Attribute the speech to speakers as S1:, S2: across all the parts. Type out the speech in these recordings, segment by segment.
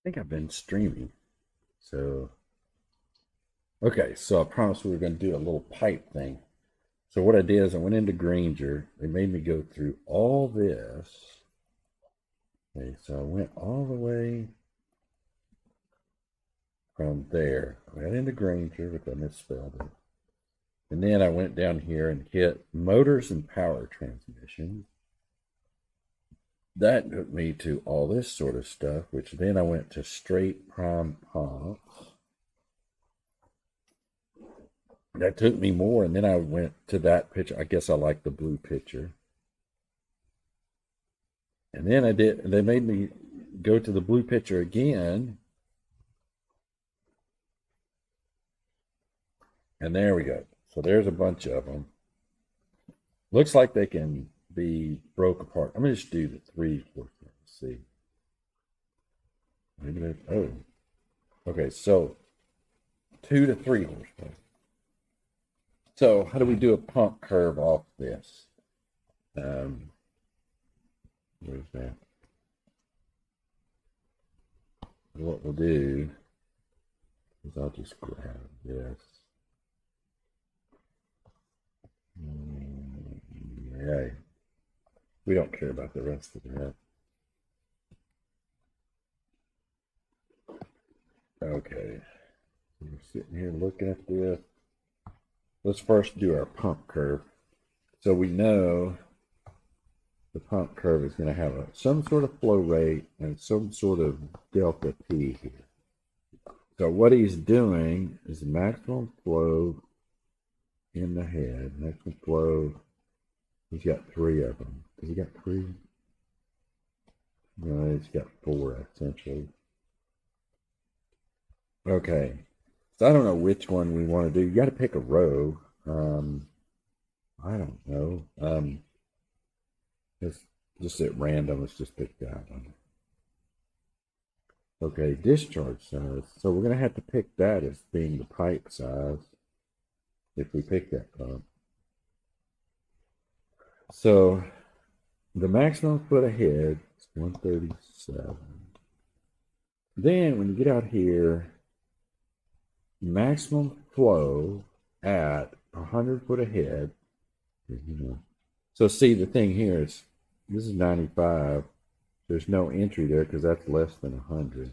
S1: think I've been streaming. So, okay, so I promised we were going to do a little pipe thing. So what I did is I went into Granger. They made me go through all this. Okay, so I went all the way from there. I got into Granger, but I misspelled it. And then I went down here and hit motors and power transmission. That took me to all this sort of stuff, which then I went to straight prime pumps. That took me more, and then I went to that picture. I guess I like the blue picture. And then I did, and they made me go to the blue picture again. And there we go. So there's a bunch of them. Looks like they can be broke apart. I'm going to just do the 3 horsepower. Let's see. Maybe oh, okay. So 2 to 3 horsepower. So how do we do a pump curve off this? Where's that? What we'll do is I'll just grab this. Yeah, we don't care about the rest of that. Okay, we're sitting here looking at this. Let's first do our pump curve. So we know the pump curve is going to have some sort of flow rate and some sort of delta P here. So what he's doing is maximum flow in the head, maximum flow. He's got 3 of them. Has he got 3? No, he's got 4 essentially. Okay, so I don't know which one we want to do. You got to pick a row. I don't know. It's just at random. Let's just pick that one. Okay, discharge size. So we're going to have to pick that as being the pipe size if we pick that pump. So the maximum foot ahead is 137. Then when you get out here, maximum flow at 100 foot ahead. So see, the thing here is this is 95. There's no entry there because that's less than 100.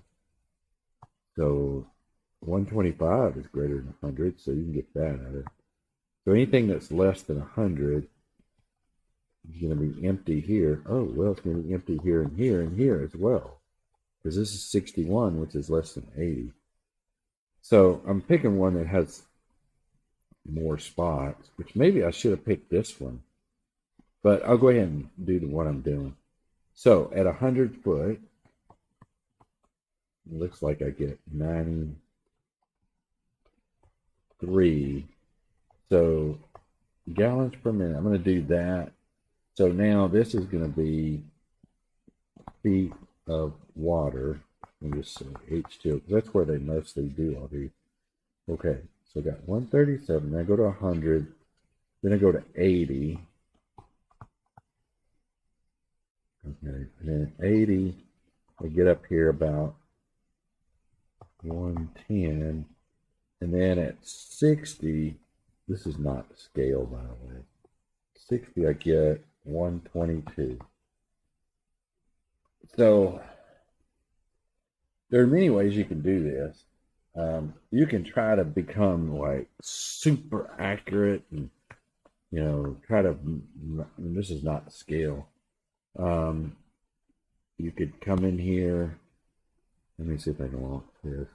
S1: So 125 is greater than 100, so you can get that out of it. So anything that's less than 100 is going to be empty here. Oh, well, it's going to be empty here and here and here as well, because this is 61, which is less than 80. So I'm picking one that has more spots, which maybe I should have picked this one, but I'll go ahead and do the one I'm doing. So at 100 foot, it looks like I get 93. So gallons per minute. I'm going to do that. So now this is going to be feet of water. Let me just say H2, because that's where they mostly do all these. Okay, so I got 137. Then I go to 100. Then I go to 80. Okay, and then 80, I get up here about 110. And then at 60, this is not the scale, by the way. 60, I get 122. So there are many ways you can do this. You can try to become like super accurate and, try to, this is not the scale. You could come in here. Let me see if I can launch this.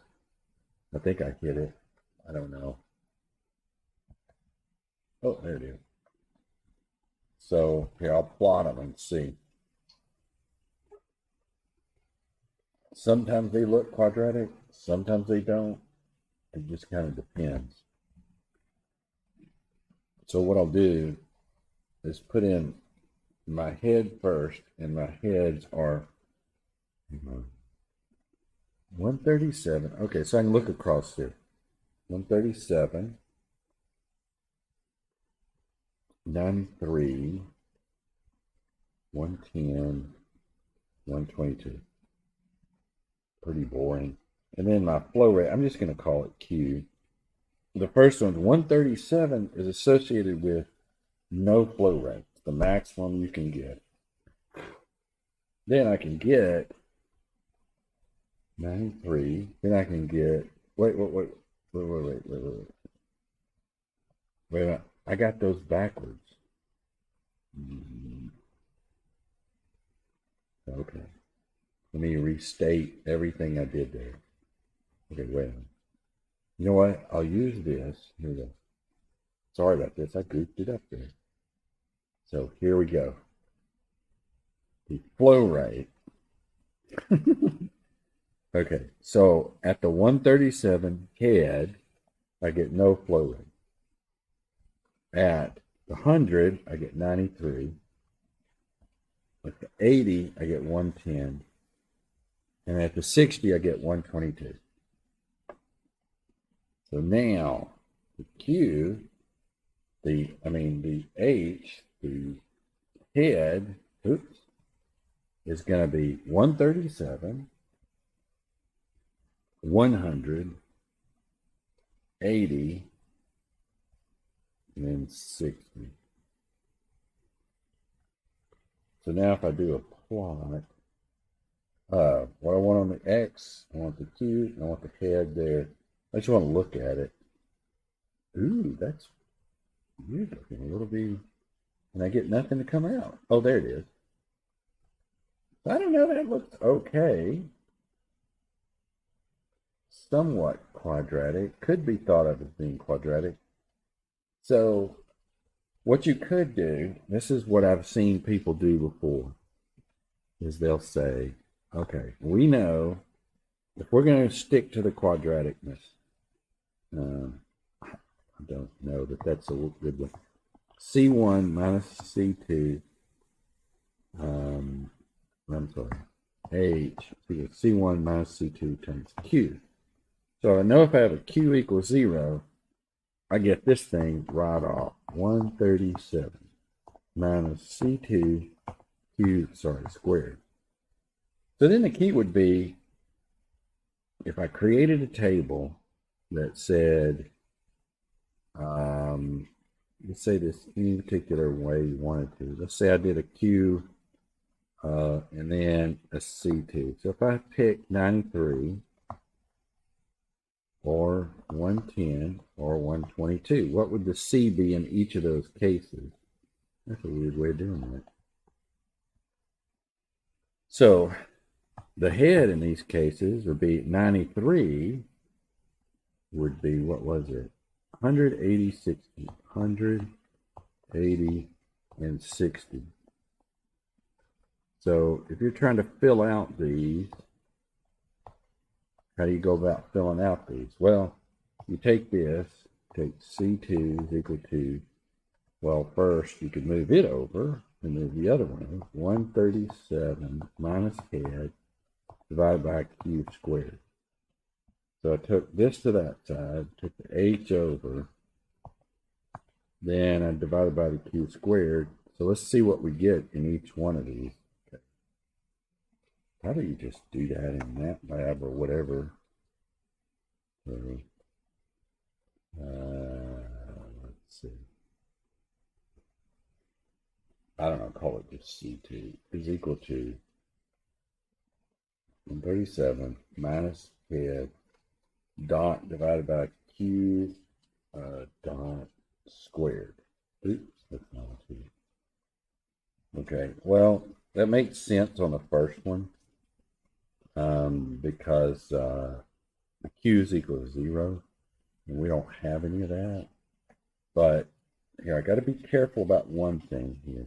S1: I think I hit it. I don't know. Oh, there it is. So here, I'll plot them and see. Sometimes they look quadratic, sometimes they don't. It just kind of depends. So what I'll do is put in my head first, and my heads are 137. Okay, so I can look across here. 137, 93, 110, 122. pretty boring. And then my flow rate, I'm just going to call it Q. The first one's 137 is associated with no flow rate, the maximum you can get. Then I can get 93. Then I can get, wait a minute. I got those backwards. Okay. Let me restate everything I did there. Okay, wait a minute. You know what? I'll use this. Here we go. Sorry about this. I goofed it up there. So here we go. The flow rate. Okay, so at the 137 head, I get no flow rate. At the 100, I get 93. At the 80, I get 110. And at the 60, I get 122. So now the Q, the H, the head, is going to be 137, 100, 80, and then 60. So now if I do a plot, what I want on the X, I want the Q, I want the head there. I just want to look at it. Ooh, that's weird looking. A little bit, and I get nothing to come out. Oh, there it is. I don't know, that looks okay. Somewhat quadratic. Could be thought of as being quadratic. So what you could do, this is what I've seen people do before, is they'll say, okay, we know if we're going to stick to the quadraticness, I don't know that that's a good one. C1 minus C2, I'm sorry, H, C1 minus C2 times Q. So I know if I have a Q equals 0, I get this thing right off. 137 minus C2 squared. So then the key would be, if I created a table that said, let's say this any particular way you wanted to. Let's say I did a Q and then a C2. So if I pick 93 or 110 or 122, what would the C be in each of those cases? That's a weird way of doing that. So the head in these cases would be 93 would be, what was it? 180, 60, 180, and 60. So if you're trying to fill out these, how do you go about filling out these? Well, you take this, take C2 is equal to, well, first you could move it over and move the other one. 137 minus head divided by Q squared. So I took this to that side, took the H over, then I divided by the Q squared. So let's see what we get in each one of these. Okay. How do you just do that in MATLAB or whatever? So, let's see. I don't know, call it just C2 is equal to 137 minus head dot divided by Q dot squared. Oops, that's not a 2. Okay, well, that makes sense on the first one because the Q is equal to 0, and we don't have any of that. But here, I got to be careful about one thing here,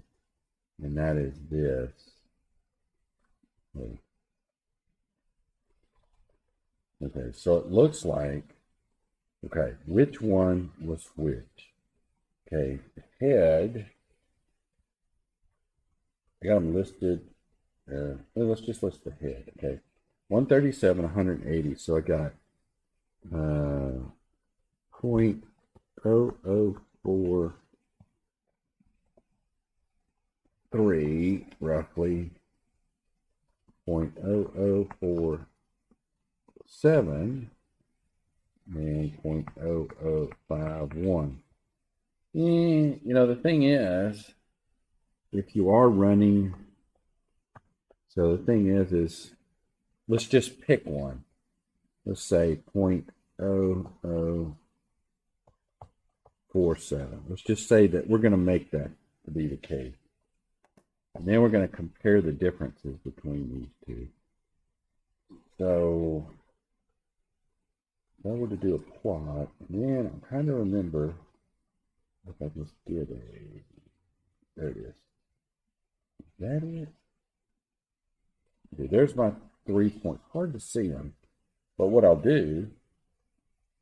S1: and that is this. Okay, so it looks like, okay, which one was which? Okay, head, I got them listed, well, let's just list the head, okay. 137, 180, so I got 0.0043, roughly, 0.0043 7 and 0.0051. And, you know, the thing is, if you are running, so the thing is let's just pick one. Let's say 0.0047. Let's just say that we're going to make that to be the case. And then we're going to compare the differences between these two. So if I were to do a plot, and then I'm trying to remember if I just did there it is. Is that it? Okay, there's my 3 points. Hard to see them. But what I'll do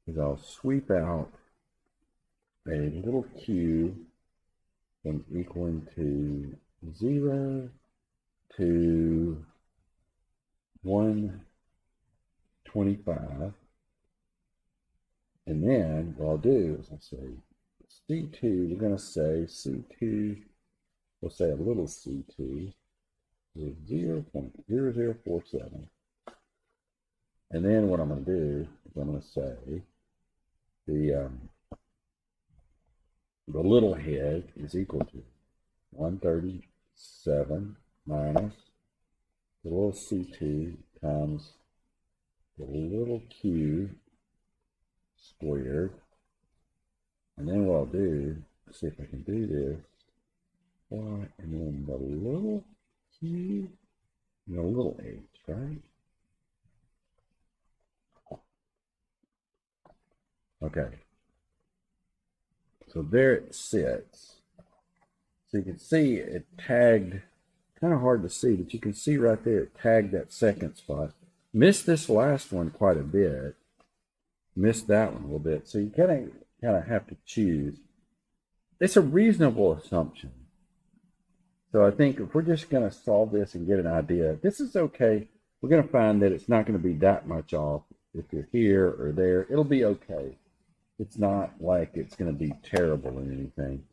S1: is I'll sweep out a little q from equaling to 0 to 125. And then what I'll do is I'll say C2, we're going to say C2, we'll say a little C2 is 0.0047. And then what I'm going to do is I'm going to say the little head is equal to 137 minus the little C2 times the little q squared. And then what I'll do, let's see if I can do this. And then the little q and the little h, right? Okay. So there it sits. So you can see it tagged, kind of hard to see, but you can see right there it tagged that second spot. Missed this last one quite a bit. Missed that one a little bit. So you kind of have to choose. It's a reasonable assumption. So I think if we're just going to solve this and get an idea, this is okay. We're going to find that it's not going to be that much off. If you're here or there, it'll be okay. It's not like it's going to be terrible in anything.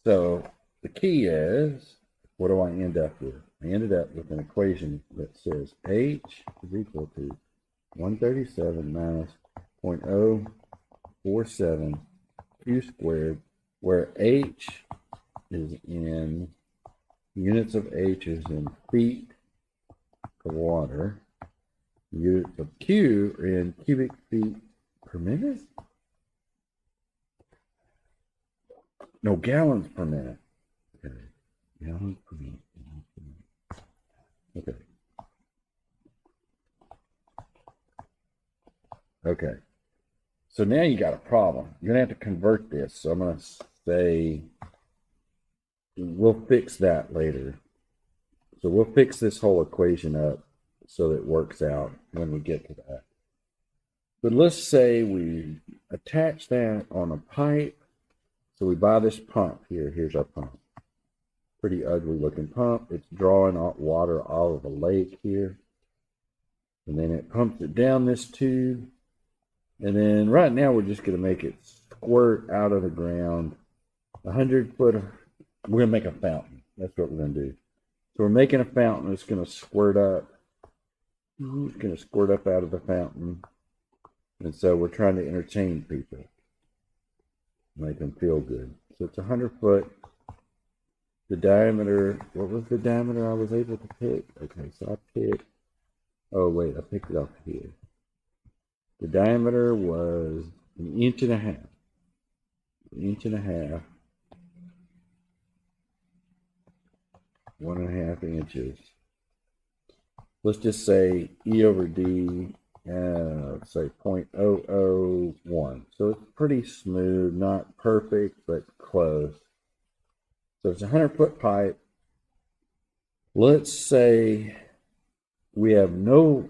S1: So the key is, what do I end up with? I ended up with an equation that says h is equal to 137 minus 0.047 q squared, where h is in units of h is in feet of water. Units of q are in cubic feet per minute. No, gallons per minute. Okay. Gallons per minute. Okay. Okay. So now you got a problem. You're going to have to convert this. So I'm going to say, we'll fix that later. So we'll fix this whole equation up so that it works out when we get to that. But let's say we attach that on a pipe. So we buy this pump here. Here's our pump. Pretty ugly looking pump. It's drawing water out of a lake here. And then it pumps it down this tube. And then right now we're just going to make it squirt out of the ground. 100 foot. We're going to make a fountain. That's what we're going to do. So we're making a fountain. It's going to squirt up. It's going to squirt up out of the fountain. And so we're trying to entertain people. Make them feel good. So it's 100 foot. The diameter, what was the diameter I was able to pick? Okay, so I picked, oh wait, I picked it off here. The diameter was 1.5 inches. 1.5 inches. Let's just say E over D, let's say 0.001. So it's pretty smooth, not perfect, but close. So it's a 100 foot pipe. Let's say we have no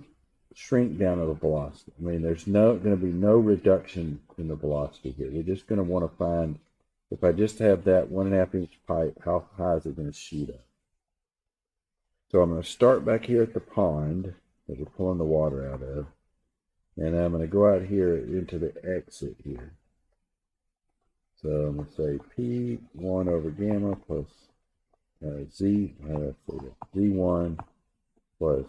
S1: shrink down of the velocity. I mean, there's going to be no reduction in the velocity here. We're just going to want to find, if I just have that 1.5 inch pipe, how high is it going to shoot up? So I'm going to start back here at the pond that we're pulling the water out of. And I'm going to go out here into the exit here. So I'm going to say P1 over gamma plus Z1 plus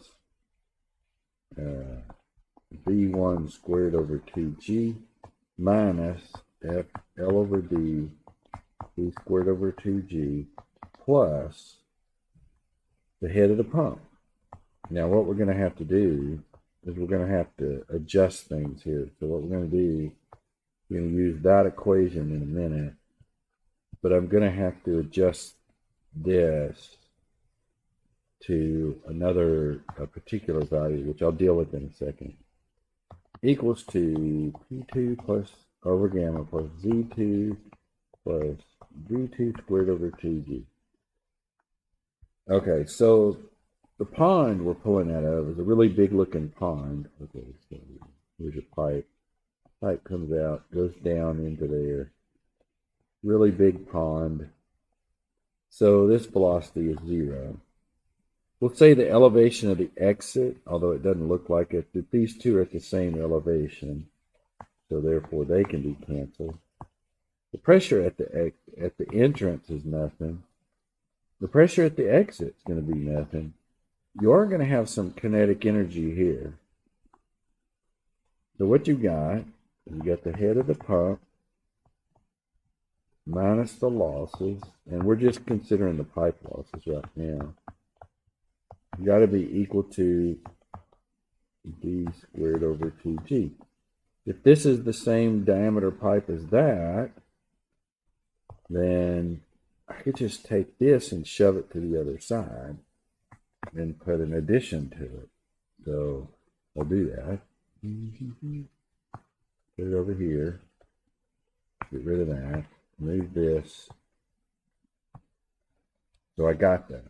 S1: V1 squared over 2G minus FL over D V squared over 2G plus the head of the pump. Now what we're going to have to do is we're going to have to adjust things here. So what we're going to do, we're going to use that equation in a minute, but I'm going to have to adjust this to a particular value, which I'll deal with in a second, equals to P2 plus over gamma plus Z2 plus V2 squared over 2G. Okay, so the pond we're pulling out of is a really big looking pond. Okay, so here's a pipe. Pipe comes out, goes down into there. Really big pond. So this velocity is 0. We'll say the elevation of the exit, although it doesn't look like it, that these two are at the same elevation. So therefore they can be canceled. The pressure at the entrance is nothing. The pressure at the exit is going to be nothing. You are going to have some kinetic energy here. So what you got the head of the pump minus the losses, and we're just considering the pipe losses right now. You got to be equal to D squared over 2G. If this is the same diameter pipe as that, then I could just take this and shove it to the other side and put an addition to it. So I'll do that. Put it over here. Get rid of that. Move this. So I got that.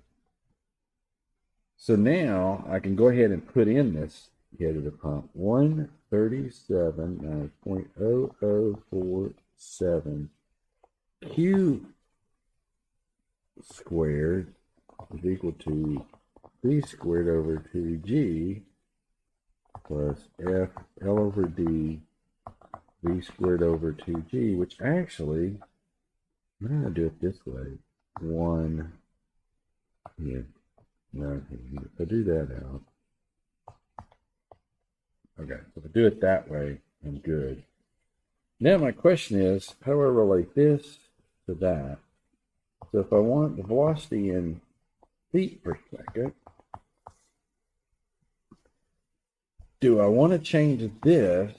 S1: So now I can go ahead and put in this head of the pump. 137 minus 0.0047 Q squared is equal to V squared over 2G plus F L over D V squared over 2G, which actually, I'm going to do it this way. 1 here. No, if I do that out. Okay, so if I do it that way, I'm good. Now my question is, how do I relate this to that? So if I want the velocity in feet per second, do I want to change this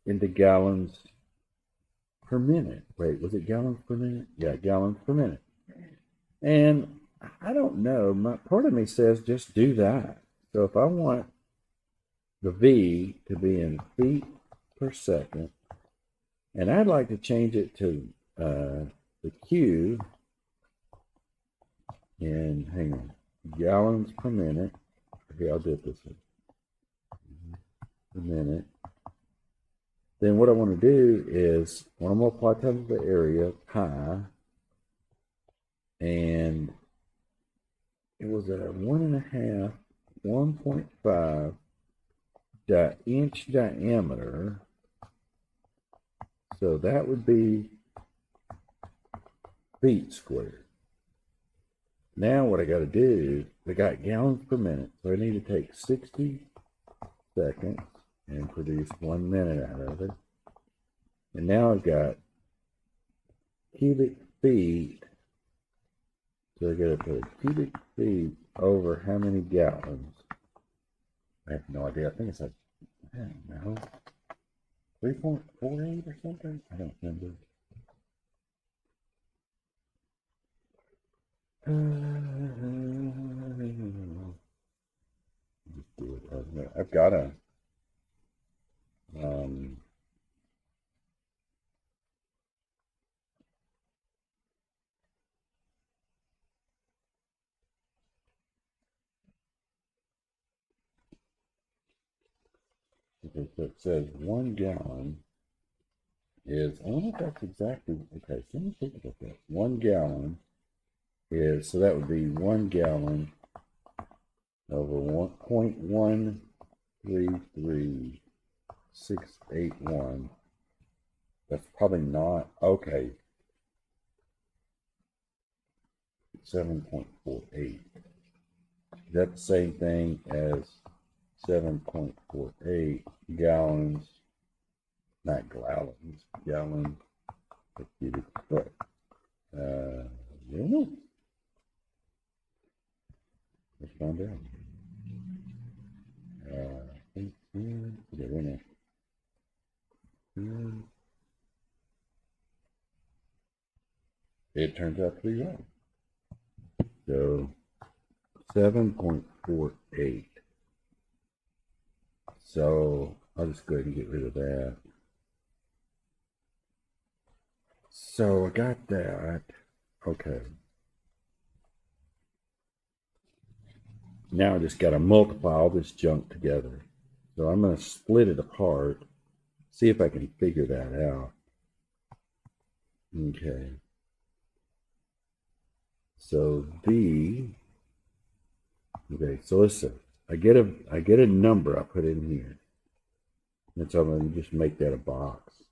S1: into gallons per minute? Wait, was it gallons per minute? Yeah, gallons per minute. And I don't know. Part of me says just do that. So if I want the V to be in feet per second, and I'd like to change it to the Q in, hang on, gallons per minute. Okay, I'll do it this way. Per minute. Then what I want to do is I want to multiply times the area, pi, and it was at 1.5, 1.5 inch diameter. So that would be feet squared. Now what I got to do, I got gallons per minute, so I need to take 60 seconds and produce 1 minute out of it. And now I've got cubic feet. So I got to put cubic feet over how many gallons? I have no idea. I think it's like, I don't know, 3.48 or something? I don't remember. Just do it. I've got a okay, so it says 1 gallon is, I wonder if that's exactly, okay, so let me think about that. 1 gallon is, so that would be 1 gallon over 1.133681. That's probably not, okay, 7.48. Is that the same thing as 7.48 gallons, not gallons, gallons per cubic foot. Yeah. Let's find out. It turns out to be right. So 7.48. So I'll just go ahead and get rid of that. So I got that. Okay. Now I just got to multiply all this junk together. So I'm going to split it apart, see if I can figure that out. Okay. So V. Okay, so listen. I get a number I put in here. And so I'm going to just make that a box.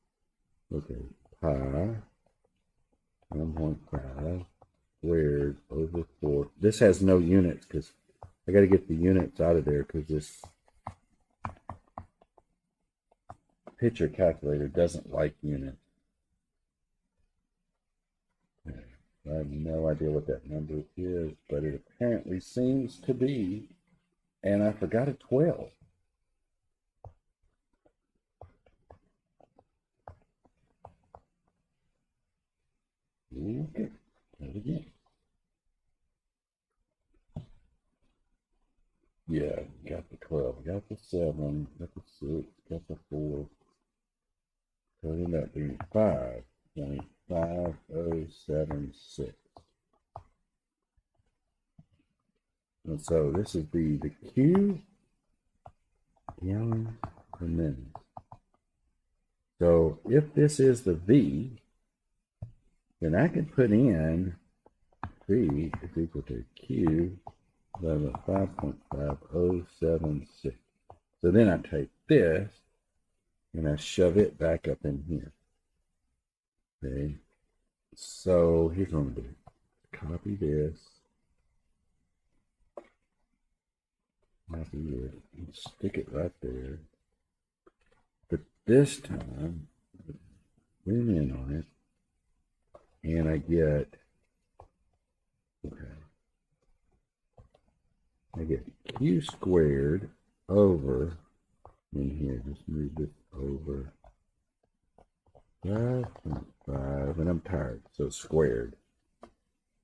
S1: Okay, pi 1.5 squared over 4. This has no units because I got to get the units out of there because this picture calculator doesn't like units. Okay. I have no idea what that number is, but it apparently seems to be, and I forgot a 12. Okay, try it again. Yeah, got the 12, got the 7, got the 6, got the 4. So it ended up being 5.5076. And so this is the Q gallons per minute. So if this is the V, then I can put in V is equal to Q 5.5076. So then I take this and I shove it back up in here. Okay. So here's what I'm going to do. Copy this. Copy it. And stick it right there. But this time, zoom in on it. And I get, okay. I get Q squared over, in here, just move this over 5.5, and I'm tired, so it's squared.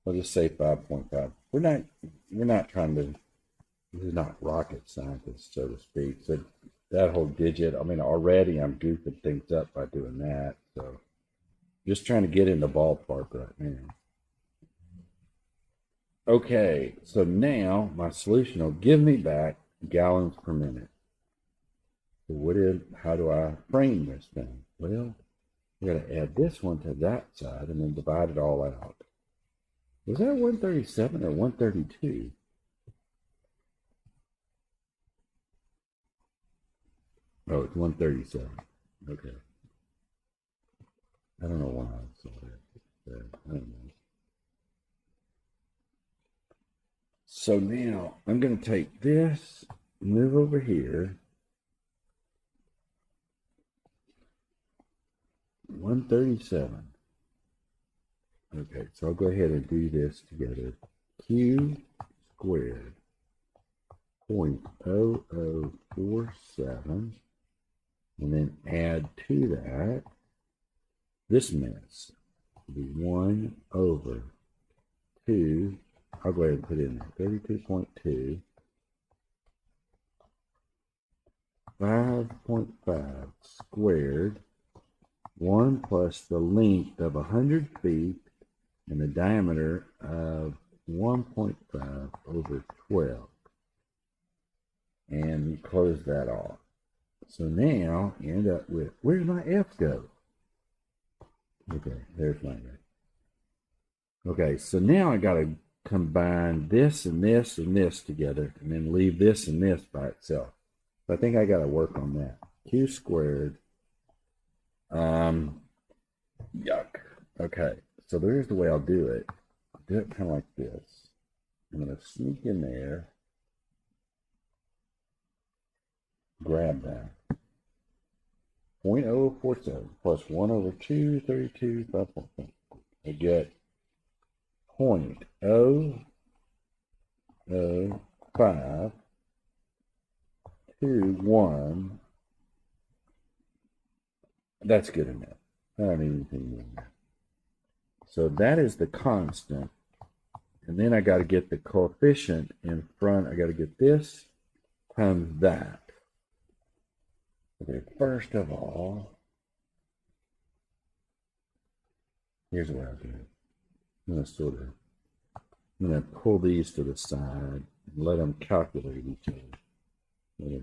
S1: I'll just say 5.5. We're not trying to, this is not rocket scientist, so to speak. So that whole digit, I mean, already I'm goofing things up by doing that. So just trying to get in the ballpark right now. Okay, so now my solution will give me back gallons per minute. So how do I frame this thing? Well, we're going to add this one to that side and then divide it all out. Was that 137 or 132? Oh, it's 137. Okay. I don't know why I saw that. I don't know. So now I'm going to take this, move over here. 137. Okay, so I'll go ahead and do this together. Q squared 0.0047, and then add to that this mess. It'll be 1 over 2. I'll go ahead and put in 32.2. 5.5 squared. 1 plus the length of 100 feet and the diameter of 1.5 over 12. And close that off. So now you end up with, where's my F go? Okay, there's my F. Okay, so now I got to combine this and this and this together and then leave this and this by itself. So I think I got to work on that. Q squared. Yuck. Okay, so there's the way I'll do it. I'll do it kind of like this. I'm going to sneak in there. grab that. 0.047 plus 1 over 2, 32, 5.5. I get 0.00521. That's good enough. I don't need anything more than that. So that is the constant. And then I got to get the coefficient in front. I got to get this times that. Okay, first of all, here's what I'll do. I'm going to pull these to the side and let them calculate each other. Okay.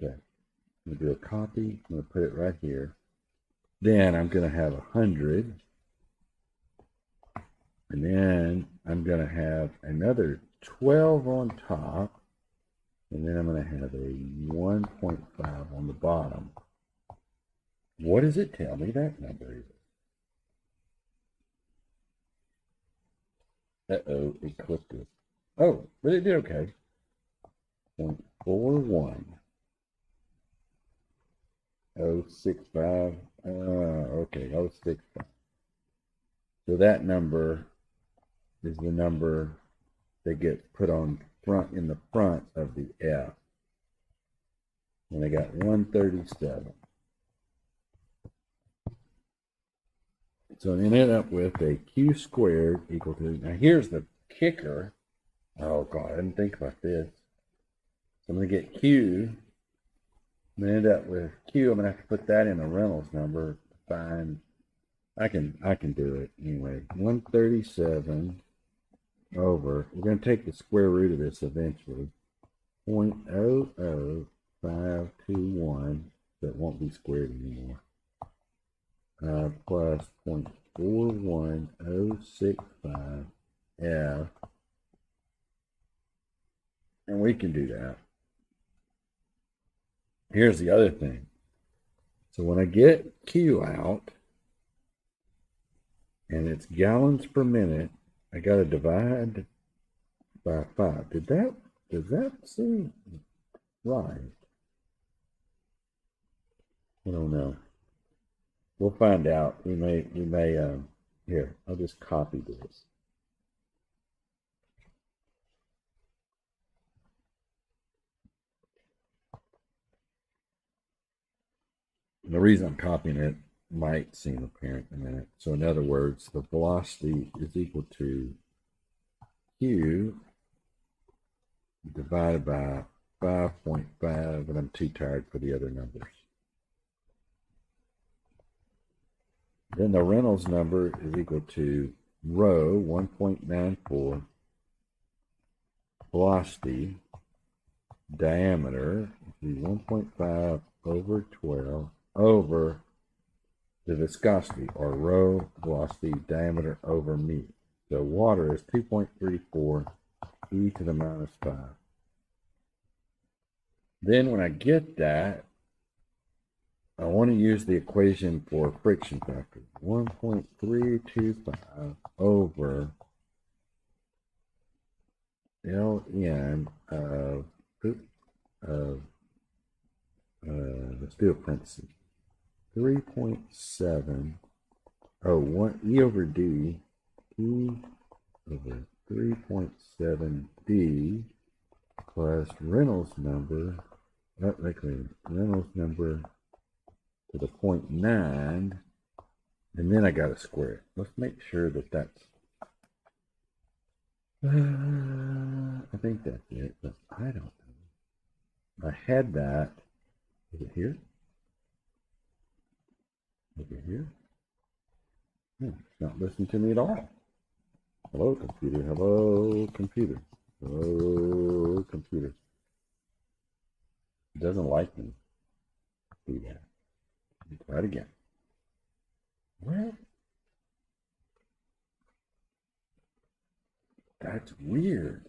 S1: I'm going to do a copy. I'm going to put it right here. Then I'm going to have 100. And then I'm going to have another 12 on top. And then I'm going to have a 1.5 on the bottom. What does it tell me that number is? Uh-oh, it clicked it. Oh, but it did okay. 0.41. 065. Okay, 065. So that number is the number that gets put on front in the front of the F. And I got 137. So I ended up with a Q squared equal to, now here's the kicker. Oh God, I didn't think about this. So I'm going to get Q. I'm going to end up with Q. I'm going to have to put that in a Reynolds number to find. I can do it anyway. 137 over, we're going to take the square root of this eventually. 0.00521, that won't be squared anymore. Plus 0.41065 F. And we can do that. Here's the other thing. So when I get Q out, and it's gallons per minute, I got to divide by 5. Does that seem right? I don't know. We'll find out. We may, here, I'll just copy this. And the reason I'm copying it might seem apparent in a minute. So in other words, the velocity is equal to Q divided by 5.5, and I'm too tired for the other numbers. Then the Reynolds number is equal to rho 1.94, velocity, diameter, 1.5 over 12 over the viscosity, or rho velocity diameter over mu. So water is 2.34 e to the minus 5. Then when I get that, I want to use the equation for friction factor. 1.325 over ln of let's do a parenthesis. 3.7, oh, 1 E over D, E over 3.7 D plus Reynolds number, Reynolds number to the 0.9, and then I got to square it. Let's make sure that that's, I think that's it, but I don't know. I had that, is it here? Over here? It's not listening to me at all. Hello, computer. Hello, computer. Hello, computer. It doesn't like me. Do that. Try it again. Well, that's weird.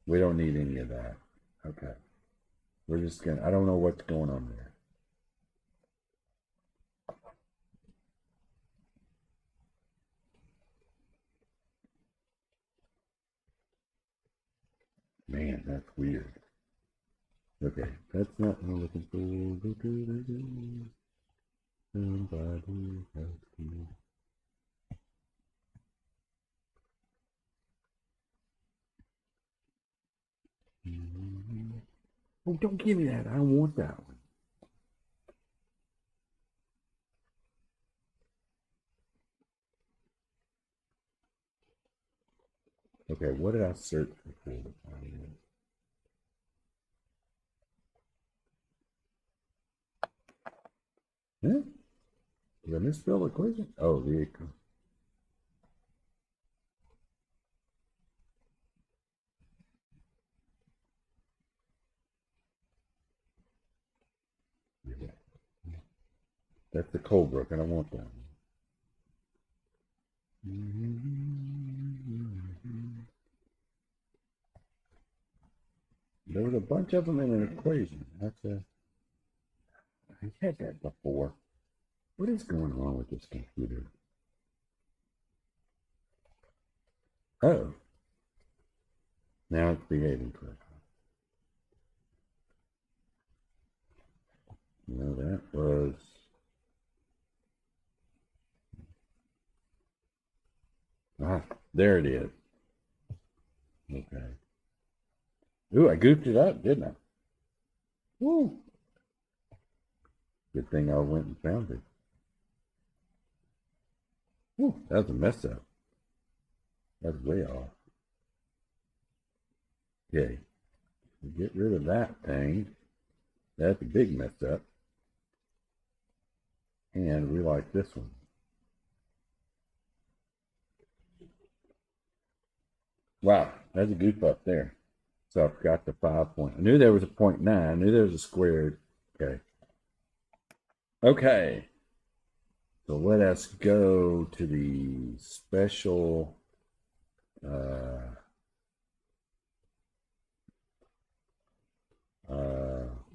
S1: We don't need any of that. Okay. We're just gonna, I don't know what's going on there. Man, that's weird. Okay, that's not what I'm looking for. Somebody help me. Oh, don't give me that. I don't want that one. Okay, what did I search for? Huh? Did I misspell the equation? Oh, the yeah, that's the Colebrook. I don't want that one. There was a bunch of them in an equation. I had that before. What is going on with this computer? Oh, now it's behaving correctly. No, that was. Ah, there it is. Okay. Ooh, I goofed it up, didn't I? Woo. Good thing I went and found it. Woo, that was a mess up. That's way off. Okay. Get rid of that thing. That's a big mess up. And we like this one. Wow, that's a goof up there. So I forgot the 5 point. I knew there was a 0.9. I knew there was a squared. Okay. Okay. So let us go to the special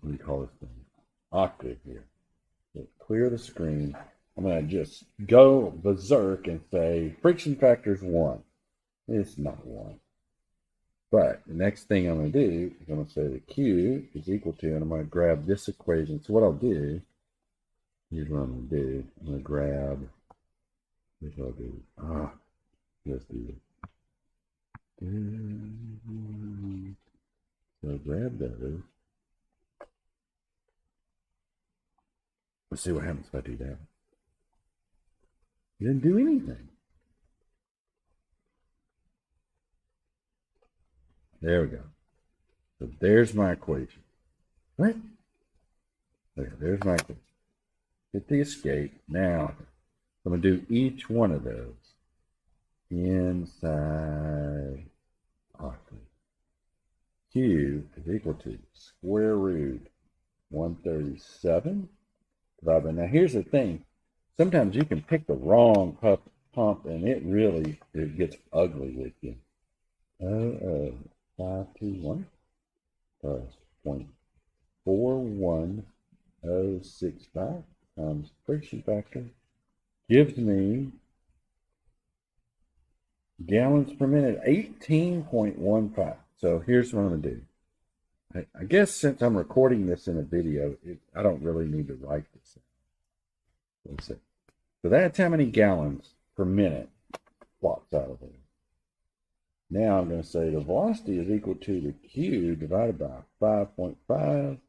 S1: what do you call this thing? Octave here. So clear the screen. I'm going to just go berserk and say friction factor is 1. It's not 1. But the next thing I'm going to do is I'm going to say the Q is equal to, and I'm going to grab this equation. So what I'll do, here's what I'm going to do. I'm going to grab, here's what I'll do. Let's do it. So grab those. Let's see what happens if I do that. You didn't do anything. There we go. So there's my equation. What? Okay, there's my equation. Hit the escape. Now, I'm going to do each one of those inside octave. Q is equal to square root 137 divided by. Now, here's the thing. Sometimes you can pick the wrong pump and it gets ugly with you. 521 plus 0.41065 times friction factor gives me gallons per minute, 18.15. So here's what I'm going to do. I guess since I'm recording this in a video, I don't really need to write this. Let's see. So that's how many gallons per minute plots out of there. Now I'm going to say the velocity is equal to the Q divided by 5.5.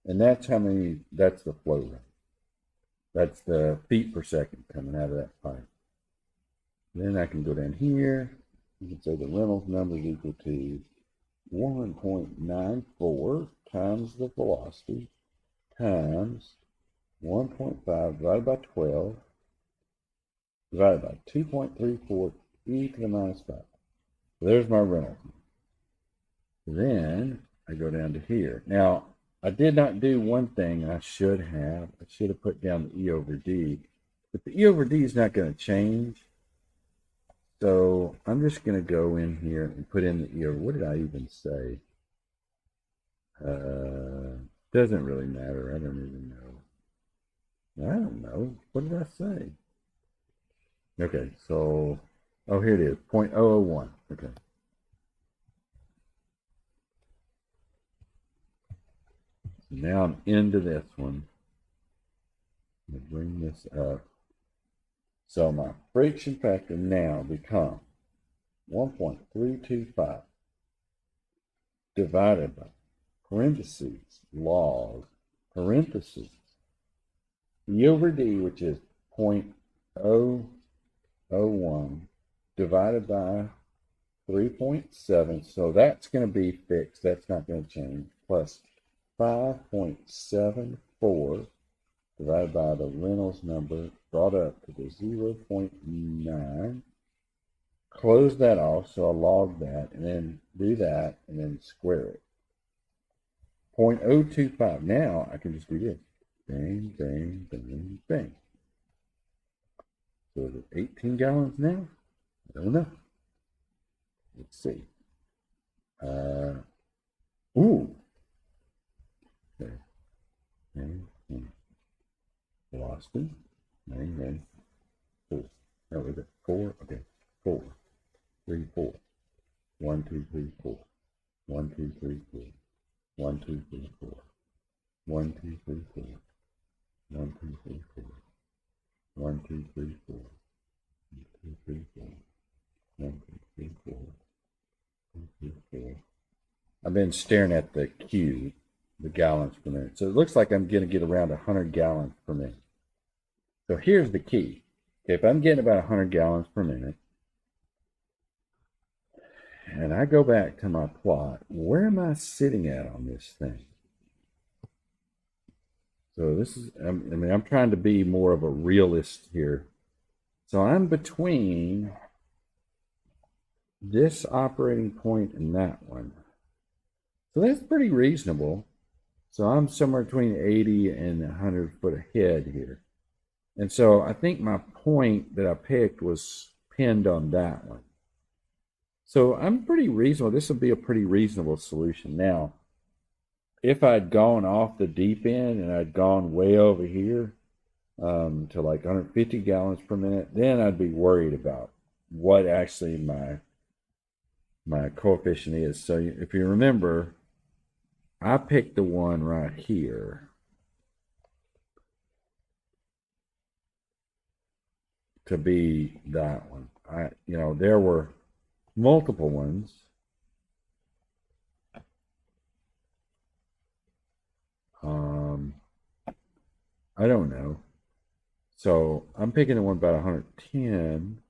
S1: And that's the flow rate. That's the feet per second coming out of that pipe. Then I can go down here. You can say the Reynolds number is equal to 1.94 times the velocity times 1.5 divided by 12 divided by 2.34 e to the minus 5. So there's my Reynolds. Then I go down to here. Now, I did not do one thing I should have. I should have put down the E over D. But the E over D is not going to change. So I'm just going to go in here and put in the E over. What did I even say? Doesn't really matter. I don't even know. I don't know. What did I say? Okay, so, oh, here it is, 0.001. Okay. Now I'm into this one. I'm going to bring this up. So my friction factor now becomes 1.325 divided by parentheses log parentheses E over D, which is 0.001 divided by 3.7. So that's going to be fixed. That's not going to change. Plus 5.74 divided by the Reynolds number brought up to the 0.9. Close that off, so I'll log that, and then do that, and then square it. 0.025. Now I can just do this. Bang, bang, bang, bang. So is it 18 gallons now? I don't know. Let's see. Ooh. Okay. Bang, bang. Velocity. Bang, bang. 4. No, is it 4? Okay. 4. 3, 4. 1, 2, 3, 4. 1, 2, 3, 4. 1, 2, 3, 4. 1, 2, 3, 4. 1, 2, 3, 4. 1, 2, 3, 4. 1, 2, 3, 4. 1, 2, 3, 4. 1, 2, 4. I've been staring at the cube, the gallons per minute. So it looks like I'm going to get around 100 gallons per minute. So here's the key. Okay, if I'm getting about 100 gallons per minute, and I go back to my plot, where am I sitting at on this thing? So this is, I'm trying to be more of a realist here. So I'm between this operating point and that one. So that's pretty reasonable. So I'm somewhere between 80 and 100 foot ahead here. And so I think my point that I picked was pinned on that one. So I'm pretty reasonable. This would be a pretty reasonable solution. Now, if I'd gone off the deep end and I'd gone way over here to like 150 gallons per minute, then I'd be worried about what actually my coefficient is. So if you remember, I picked the one right here to be that one. There were multiple ones. I don't know. So I'm picking the one about 110.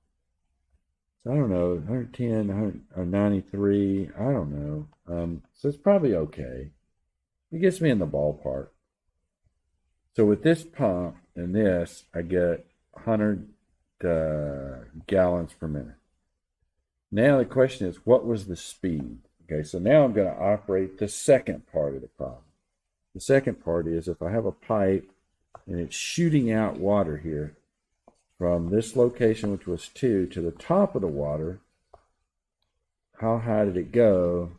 S1: So I don't know, 110, 193. I don't know. So it's probably okay. It gets me in the ballpark. So with this pump and this, I get 100 gallons per minute. Now the question is, what was the speed? Okay, so now I'm going to operate the second part of the problem. The second part is if I have a pipe and it's shooting out water here from this location, which was 2, to the top of the water, how high did it go?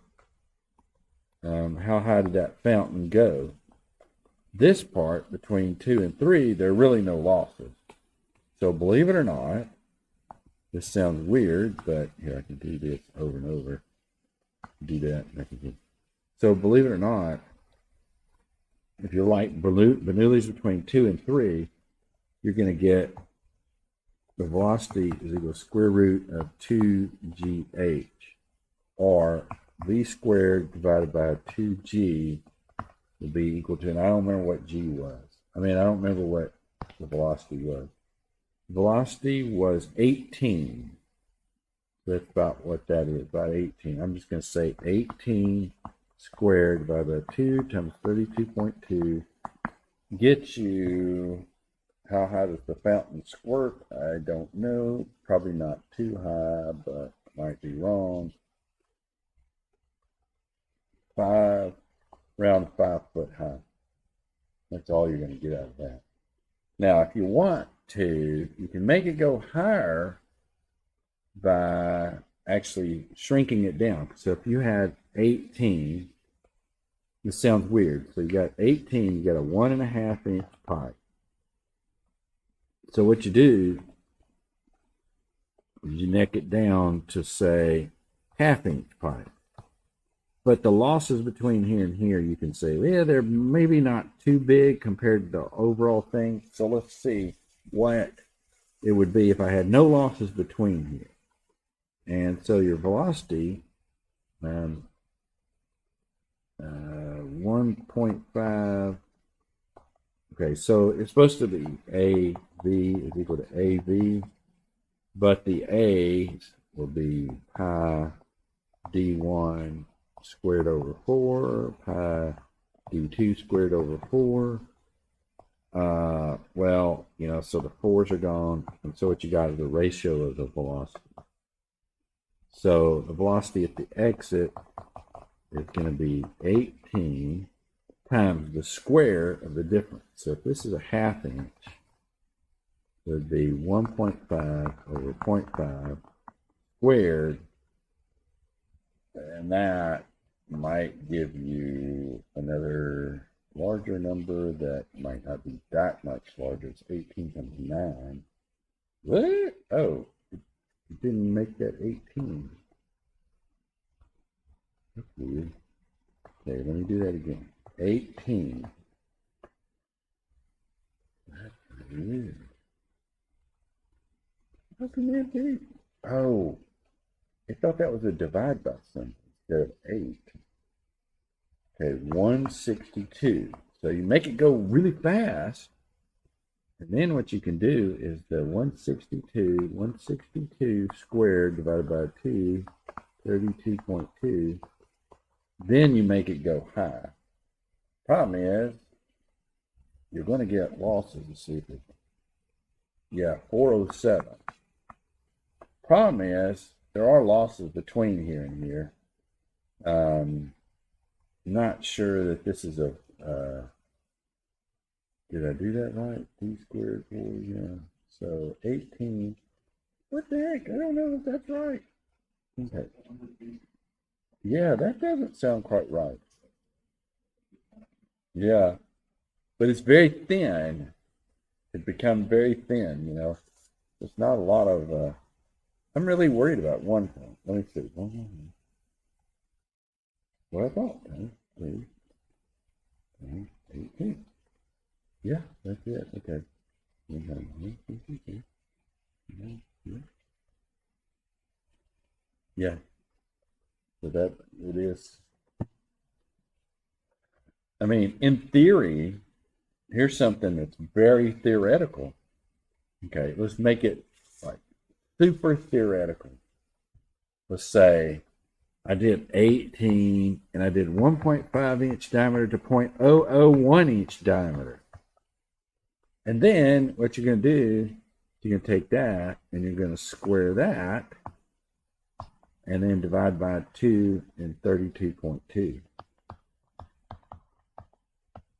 S1: How high did that fountain go? This part, between 2 and 3, there are really no losses. So believe it or not, this sounds weird, but here, I can do this over and over. Do that. So believe it or not, if you like Bernoulli's between 2 and 3, you're going to get the velocity is equal to square root of 2gh, or v squared divided by 2g will be equal to, and I don't remember what g was. I don't remember what the velocity was. Velocity was 18. That's about what that is, about 18. I'm just going to say 18 squared divided by 2 times 32.2 gets you, how high does the fountain squirt? I don't know. Probably not too high, but might be wrong. Around 5 foot high. That's all you're going to get out of that. Now, if you want to, you can make it go higher by actually shrinking it down. So if you had 18, this sounds weird. So you got 18, you got a 1.5 inch pipe. So what you do is you neck it down to, say, 1/2 inch pipe. but the losses between here and here, you can say, yeah, they're maybe not too big compared to the overall thing. So let's see what it would be if I had no losses between here. And so your velocity, 1.5. Okay, so it's supposed to be AV is equal to AV, but the A will be pi D1 squared over 4, pi D2 squared over 4. Well, you know, so the 4's are gone, and so what you got is the ratio of the velocity. So the velocity at the exit is going to be 18 times the square of the difference. So if this is a ½ inch, it would be 1.5 over 0.5 squared, and that might give you another larger number that might not be that much larger. It's 18 times 9. What? Oh, it didn't make that 18. That's weird. Okay, let me do that again. 18. That's weird. How can that be? Oh, I thought that was a divide by something instead of 8. Okay, 162. So you make it go really fast. And then what you can do is the 162 squared divided by 2, 32.2. Then you make it go high. Problem is, you're going to get losses. Let's see if it, yeah, 407. Problem is, there are losses between here and here. Not sure that this is a, did I do that right? D squared 4, yeah. So 18, what the heck? I don't know if that's right. Okay. Yeah, that doesn't sound quite right. Yeah, but it's very thin. It becomes very thin, you know. There's not a lot of, I'm really worried about one thing. Let me see. What I thought, 18. Yeah, that's it. Okay. Yeah. So that it is. I mean, in theory, here's something that's very theoretical. Okay, let's make it like super theoretical. Let's say I did 18 and I did 1.5 inch diameter to 0.001 inch diameter. And then what you're going to do, you're going to take that and you're going to square that and then divide by 2 and 32.2.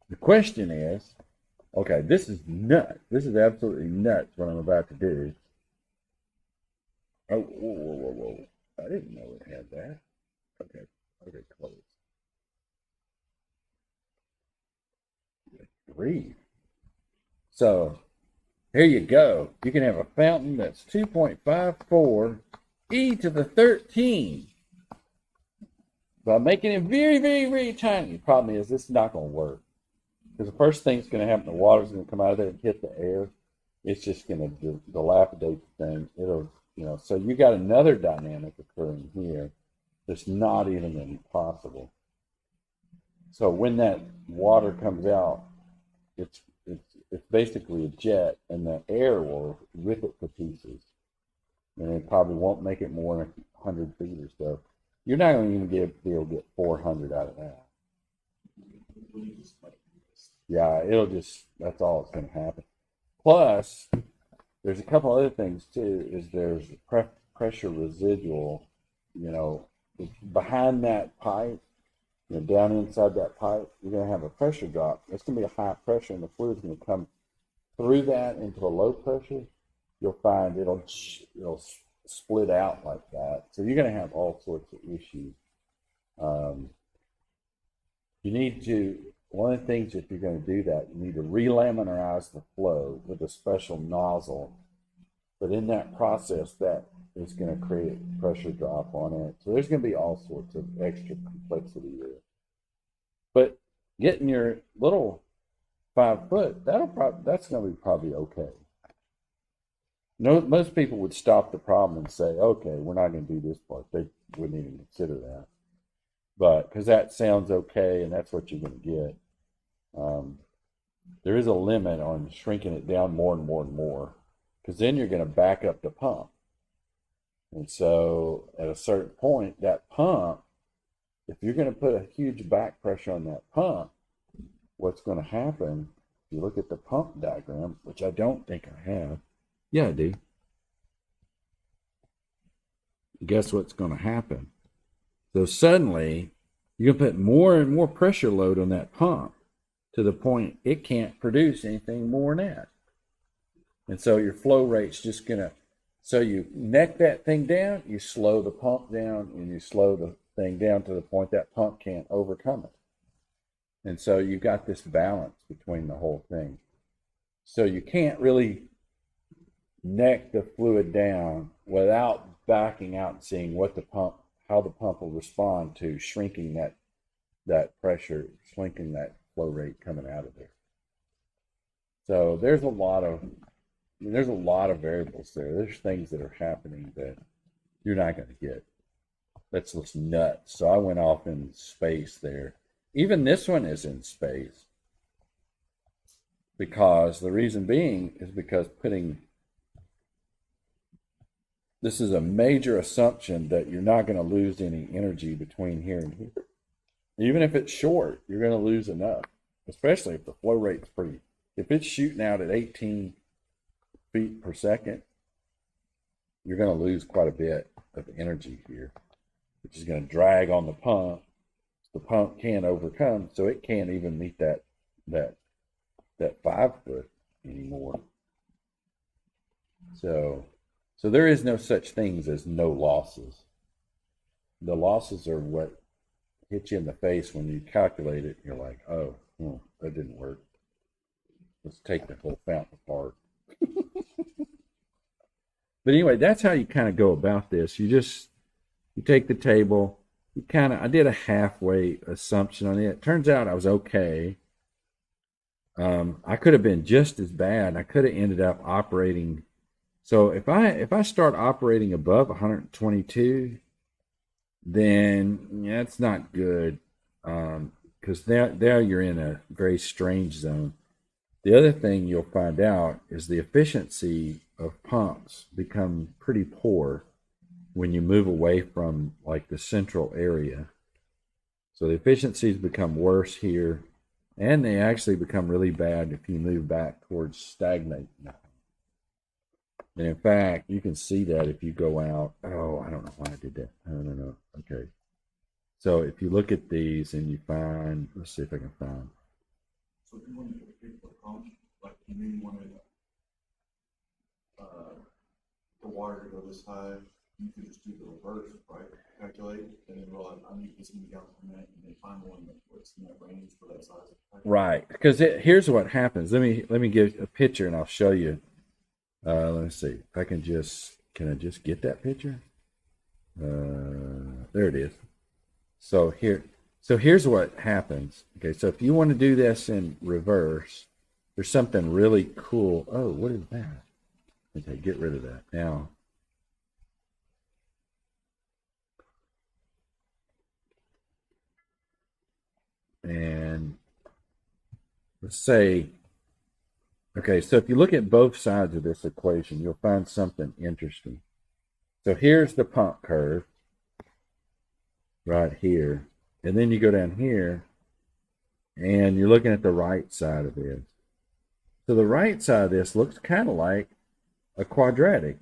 S1: The question is, okay, this is nuts. This is absolutely nuts what I'm about to do. Oh, whoa. I didn't know it had that. Okay, close. 3. So, here you go. You can have a fountain that's 2.54 e to the 13. By making it very, very, very tiny. The problem is this is not going to work. Because the first thing that's going to happen, the water's going to come out of there and hit the air. It's just going to dilapidate the thing. It'll, you know, so you got another dynamic occurring here that's not even going to be possible. So when that water comes out, it's basically a jet, and the air will rip it to pieces. And it probably won't make it more than 100 feet or so. You're not going to even be able to get 400 out of that. Yeah, that's all that's going to happen. Plus, there's a couple other things too, is there's pressure residual, you know, behind that pipe, you know, down inside that pipe, you're going to have a pressure drop. It's going to be a high pressure, and the fluid's going to come through that into a low pressure. You'll find it'll split out like that. So you're going to have all sorts of issues. You need to, one of the things, if you're going to do that, you need to relaminarize the flow with a special nozzle. But in that process, that it's going to create pressure drop on it. So there's going to be all sorts of extra complexity there. But getting your little 5 foot, that's going to be probably okay. No, most people would stop the problem and say, okay, we're not going to do this part. They wouldn't even consider that. But because that sounds okay and that's what you're going to get. There is a limit on shrinking it down more and more and more, because then you're going to back up the pump. And so at a certain point, that pump, if you're going to put a huge back pressure on that pump, what's going to happen, if you look at the pump diagram, which I don't think I have. Yeah, I do. Guess what's going to happen? So suddenly, you're going to put more and more pressure load on that pump to the point it can't produce anything more than that. And so your flow rate's just going to, so you neck that thing down, you slow the pump down, and you slow the thing down to the point that pump can't overcome it. And so you've got this balance between the whole thing. So you can't really neck the fluid down without backing out and seeing what the pump, how the pump will respond to shrinking that pressure, shrinking that flow rate coming out of there. So there's a lot of variables there. There's things that are happening that you're not going to get. That's just nuts. So I went off in space there. Even this one is in space, because the reason being is because this is a major assumption that you're not going to lose any energy between here and here. Even if it's short, you're going to lose enough, especially if the flow rate's pretty. If it's shooting out at 18 feet per second, you're going to lose quite a bit of energy here, which is going to drag on the pump. The pump can't overcome, so it can't even meet that 5 foot anymore. So there is no such things as no losses. The losses are what hit you in the face when you calculate it. You're like, oh, that didn't work. Let's take the whole fountain apart. But anyway, that's how you kind of go about this. You take the table. I did a halfway assumption on it. Turns out I was okay. I could have been just as bad. I could have ended up operating. So if I start operating above 122, then that's not good, because there you're in a very strange zone. The other thing you'll find out is the efficiency of pumps become pretty poor when you move away from like the central area. So the efficiencies become worse here, and they actually become really bad if you move back towards stagnate. And in fact, you can see that if you go out. Oh, I don't know why I did that. I don't know. Okay. So if you look at these and you find, let's see if I can find.
S2: So if you want to pick a pump, like you maybe wanted the water to go this high, you could just do the reverse, right? Calculate, and then realize I need this many gallons per minute, and then find one that's in that range for that size.
S1: Right, because here's what happens. Let me give a picture, and I'll show you. Let me see if I can I just get that picture? There it is. So here's what happens. Okay, so if you want to do this in reverse, there's something really cool. Oh, what is that? Okay, get rid of that now. And let's say, okay, so if you look at both sides of this equation, you'll find something interesting. So here's the pump curve right here. And then you go down here and you're looking at the right side of this. So the right side of this looks kind of like a quadratic.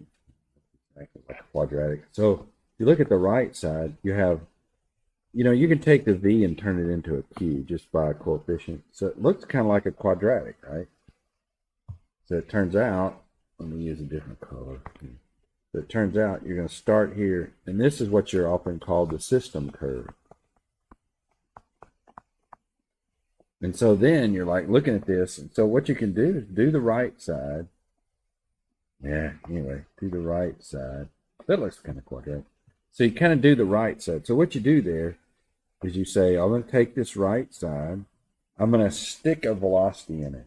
S1: So if you look at the right side, you have, you can take the V and turn it into a Q just by a coefficient. So it looks kind of like a quadratic, right? So it turns out, let me use a different color. So it turns out you're going to start here, and this is what you're often called the system curve. And so then you're like looking at this, and so what you can do is do the right side. Yeah, anyway, do the right side. That looks kind of quadratic. So you kind of do the right side. So what you do there is you say, I'm going to take this right side. I'm going to stick a velocity in it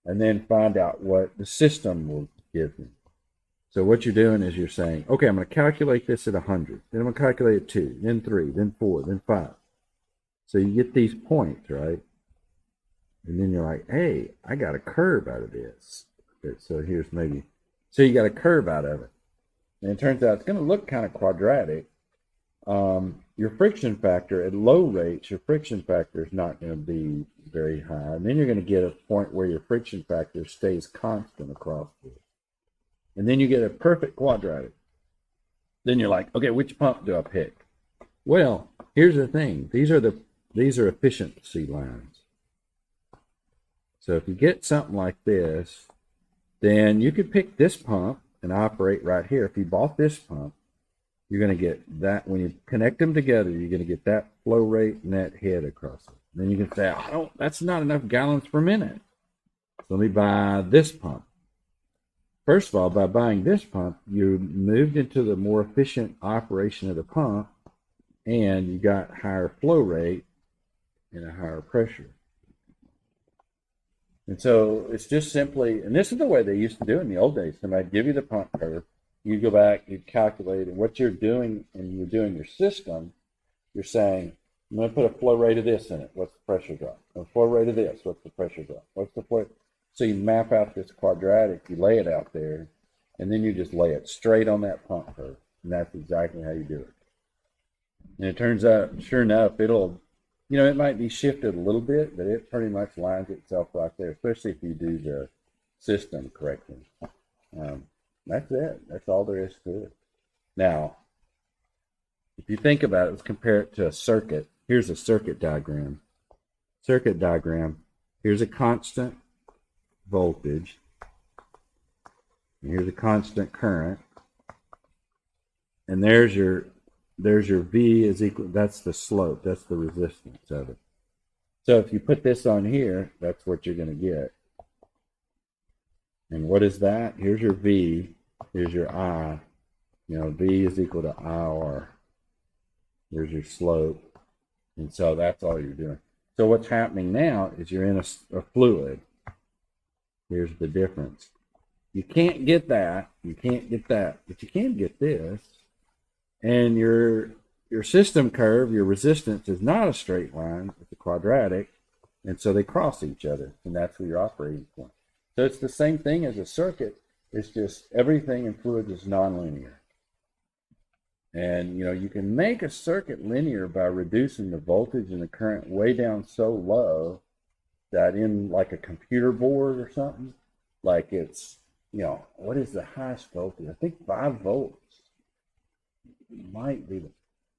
S1: and then find out what the system will give me. So what you're doing is you're saying, okay, I'm going to calculate this at 100. Then I'm going to calculate it 2, then 3, then 4, then 5. So you get these points, right? And then you're like, hey, I got a curve out of this. So here's maybe, so you got a curve out of it. And it turns out it's going to look kind of quadratic. Your friction factor at low rates, your friction factor is not going to be very high. And then you're going to get a point where your friction factor stays constant across this. And then you get a perfect quadratic. Then you're like, okay, which pump do I pick? Well, here's the thing. These are efficiency lines. So if you get something like this, then you could pick this pump and operate right here. If you bought this pump, you're going to get that. When you connect them together, you're going to get that flow rate and that head across it. And then you can say, that's not enough gallons per minute. So let me buy this pump. First of all, by buying this pump, you moved into the more efficient operation of the pump, and you got higher flow rate and a higher pressure. And so it's just simply, and this is the way they used to do it in the old days. Somebody'd give you the pump curve, you go back, you calculate, and what you're doing, and you're doing your system, you're saying, I'm going to put a flow rate of this in it. What's the pressure drop? A flow rate of this. What's the pressure drop? What's the flow? So you map out this quadratic, you lay it out there, and then you just lay it straight on that pump curve. And that's exactly how you do it. And it turns out, sure enough, it'll, it might be shifted a little bit, but it pretty much lines itself right there, especially if you do the system correctly. That's it. That's all there is to it. Now, if you think about it, let's compare it to a circuit. Here's a circuit diagram. Circuit diagram. Here's a constant voltage. And here's a constant current. And there's your V is equal, that's the slope, that's the resistance of it. So if you put this on here, that's what you're going to get. And what is that? Here's your V, here's your I. V is equal to IR. Here's your slope. And so that's all you're doing. So what's happening now is you're in a fluid. Here's the difference. You can't get that. You can't get that. But you can get this. And your system curve, your resistance is not a straight line. It's a quadratic. And so they cross each other. And that's where your operating point. So it's the same thing as a circuit. It's just everything in fluids is nonlinear. And, you can make a circuit linear by reducing the voltage and the current way down so low that in like a computer board or something, like it's, what is the highest voltage? I think 5 volts might be.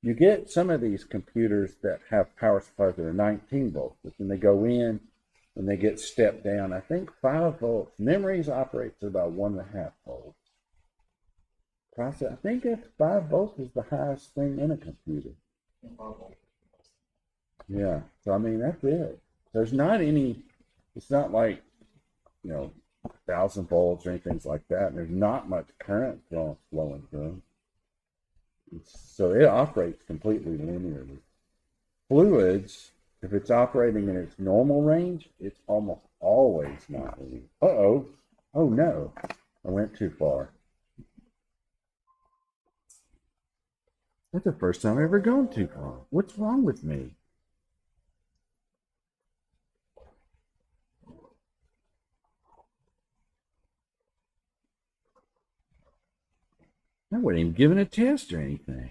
S1: You get some of these computers that have power supplies that are 19 volts, but when they go in and they get stepped down, I think 5 volts. Memories operates at about 1.5 volts. I think that's 5 volts is the highest thing in a computer. Yeah. So, that's it. There's not any, it's not like, 1,000 volts or anything like that. And there's not much current flowing through. So it operates completely linearly. Fluids, if it's operating in its normal range, it's almost always not linear. Uh-oh. Oh, no. I went too far. That's the first time I've ever gone too far. What's wrong with me? I wasn't even given a test or anything.